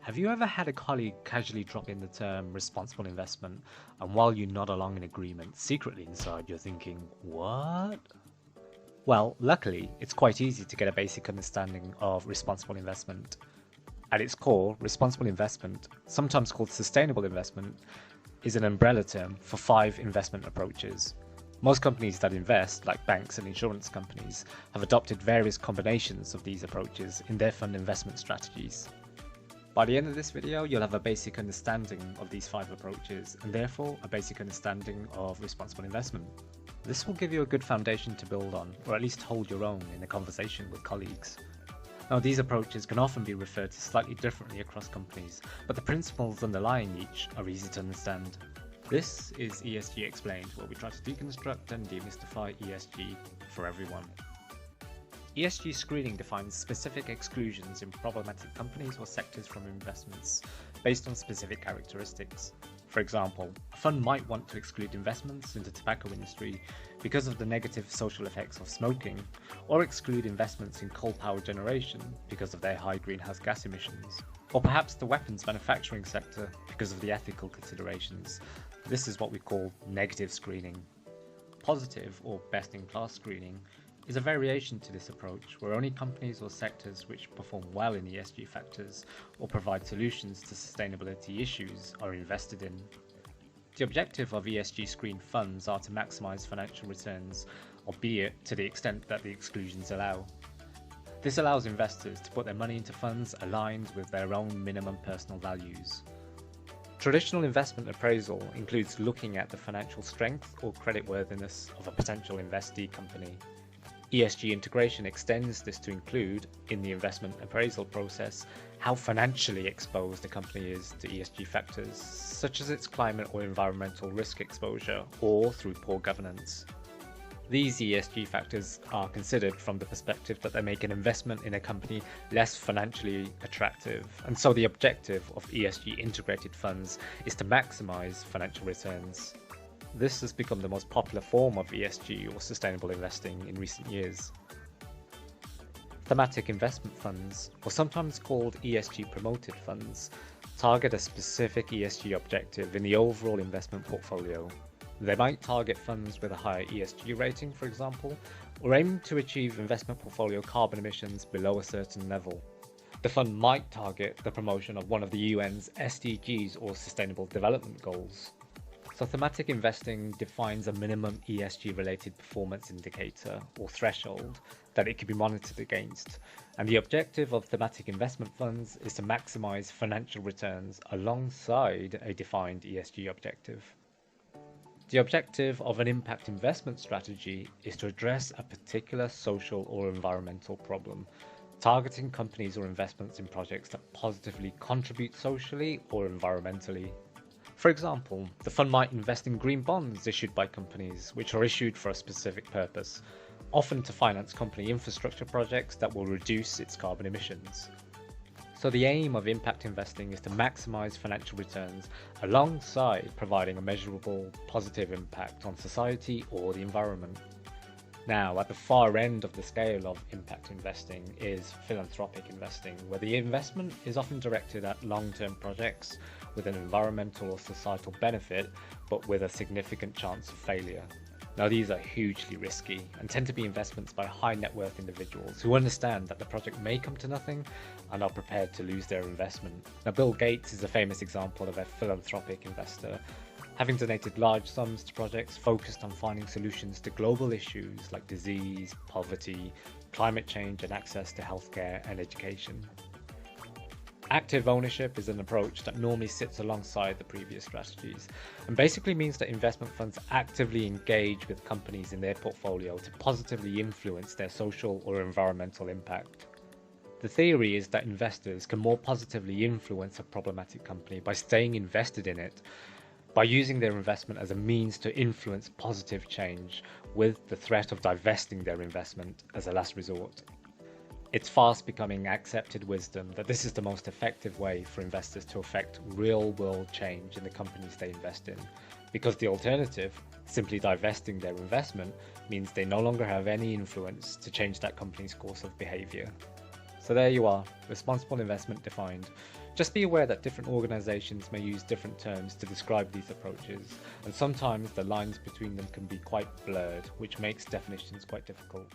Have you ever had a colleague casually drop in the term responsible investment, and while you nod along in agreement, secretly inside you're thinking, what? Well, luckily, it's quite easy to get a basic understanding of responsible investment. At its core, responsible investment, sometimes called sustainable investment, is an umbrella term for 5 investment approaches. Most companies that invest, like banks and insurance companies, have adopted various combinations of these approaches in their fund investment strategies. By the end of this video, you'll have a basic understanding of these 5 approaches and therefore a basic understanding of responsible investment. This will give you a good foundation to build on, or at least hold your own in a conversation with colleagues. Now, these approaches can often be referred to slightly differently across companies, but the principles underlying each are easy to understand. This is ESG Explained, where we try to deconstruct and demystify ESG for everyone. ESG screening defines specific exclusions in problematic companies or sectors from investments based on specific characteristics. For example, a fund might want to exclude investments in the tobacco industry because of the negative social effects of smoking, or exclude investments in coal power generation because of their high greenhouse gas emissions, or perhaps the weapons manufacturing sector because of the ethical considerations. This is what we call negative screening. Positive or best-in-class screening is a variation to this approach where only companies or sectors which perform well in ESG factors or provide solutions to sustainability issues are invested in. The objective of ESG screened funds are to maximize financial returns, albeit to the extent that the exclusions allow. This allows investors to put their money into funds aligned with their own minimum personal values. Traditional investment appraisal includes looking at the financial strength or creditworthiness of a potential investee company. ESG integration extends this to include, in the investment appraisal process, how financially exposed a company is to ESG factors, such as its climate or environmental risk exposure, or through poor governance. These ESG factors are considered from the perspective that they make an investment in a company less financially attractive, and so the objective of ESG integrated funds is to maximize financial returns. This has become the most popular form of ESG or sustainable investing in recent years. Thematic investment funds, or sometimes called ESG promoted funds, target a specific ESG objective in the overall investment portfolio. They might target funds with a higher ESG rating, for example, or aim to achieve investment portfolio carbon emissions below a certain level. The fund might target the promotion of one of the UN's SDGs or Sustainable Development Goals. So thematic investing defines a minimum ESG-related performance indicator or threshold that it can be monitored against, and the objective of thematic investment funds is to maximize financial returns alongside a defined ESG objective. The objective of an impact investment strategy is to address a particular social or environmental problem, targeting companies or investments in projects that positively contribute socially or environmentally. For example, the fund might invest in green bonds issued by companies, which are issued for a specific purpose, often to finance company infrastructure projects that will reduce its carbon emissions. So the aim of impact investing is to maximize financial returns alongside providing a measurable positive impact on society or the environment. Now, at the far end of the scale of impact investing is philanthropic investing, where the investment is often directed at long-term projects with an environmental or societal benefit, but with a significant chance of failure. Now, these are hugely risky and tend to be investments by high net worth individuals who understand that the project may come to nothing and are prepared to lose their investment. Now, Bill Gates is a famous example of a philanthropic investor, having donated large sums to projects focused on finding solutions to global issues like disease, poverty, climate change, and access to healthcare and education. Active ownership is an approach that normally sits alongside the previous strategies and basically means that investment funds actively engage with companies in their portfolio to positively influence their social or environmental impact. The theory is that investors can more positively influence a problematic company by staying invested in it, by using their investment as a means to influence positive change, with the threat of divesting their investment as a last resort. It's fast becoming accepted wisdom that this is the most effective way for investors to affect real-world change in the companies they invest in, because the alternative, simply divesting their investment, means they no longer have any influence to change that company's course of behavior. So there you are, responsible investment defined. Just be aware that different organizations may use different terms to describe these approaches, and sometimes the lines between them can be quite blurred, which makes definitions quite difficult.